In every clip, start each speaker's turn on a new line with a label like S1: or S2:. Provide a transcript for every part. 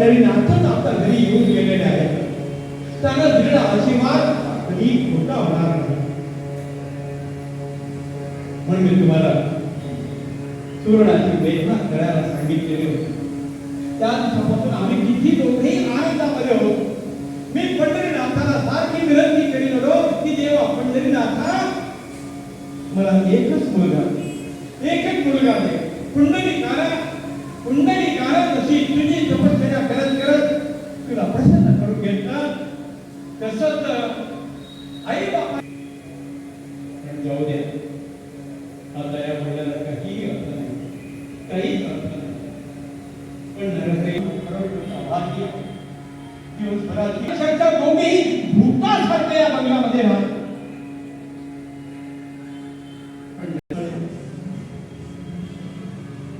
S1: पंढरीनाथच आपल्या घरी येऊन गेलेले आहेत. त्यांना दृढ आशीर्वाद कधी खोटा होणार नाही. म्हणून मी तुम्हाला सुवर्णाची वेदना करायला सांगितलेली होती. त्या दिवसापासून आम्ही किती दोघेही आनंदामध्ये होतो. मी पंढरीनाथाला सारखी विनंती केली होतो की देवा पंढरीनाथा मला एकच मुलगा दे. पुंडलिकाला जशी तुझी तपश्चर्या करत तुला प्रसन्न करून घेतला तसंच आई बाबा जाऊ दे. आता या मुलाला काहीच अर्थ नाही. पण नरहरी भाग्य दिवसभराची दोघेही भूतासारखे या बंगल्यामध्ये राहत.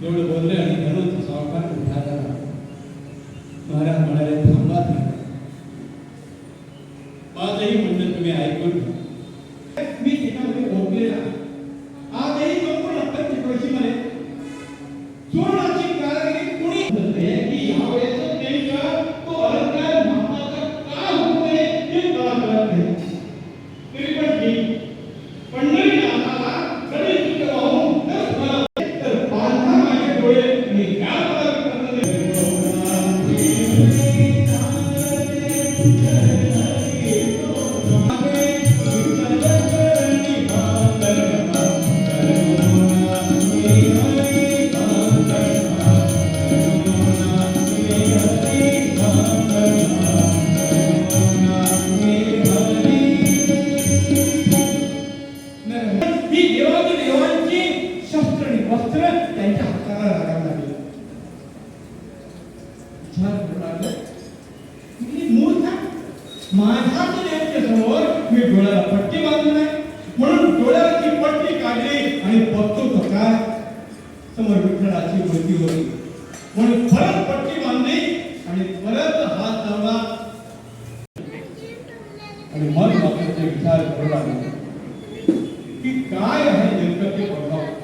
S1: एवढं बोलले आणि धनुचा सावकार उठा झाला. महाराज म्हणाले थांबा माझंही म्हणणं तुम्ही ऐकून मी त्याच्यामध्ये रोखलेला आजही संपूर्ण पंचक्रोशीमध्ये सुवर्णाची कारागिरी कुणी की यावेळेस नेमका तो अलंकार महात्माचा का होत नाही हे कळत नाही. तरी पण ठीक पंढरीनाथाला कधी चुक वाहून तर बांधा माझे डोळे आणि त्या माझ्याच देवाच्या समोर मी डोळ्याला पट्टी बांधली नाही म्हणून डोळ्याची पट्टी काढली आणि बघतो तो काय समोर विठ्ठलाची मूर्ती होती म्हणून परत पट्टी बांधली आणि परत हात लावला आणि मन मात्र विचार करू लागला की काय आहे नेमकं ते बघावं.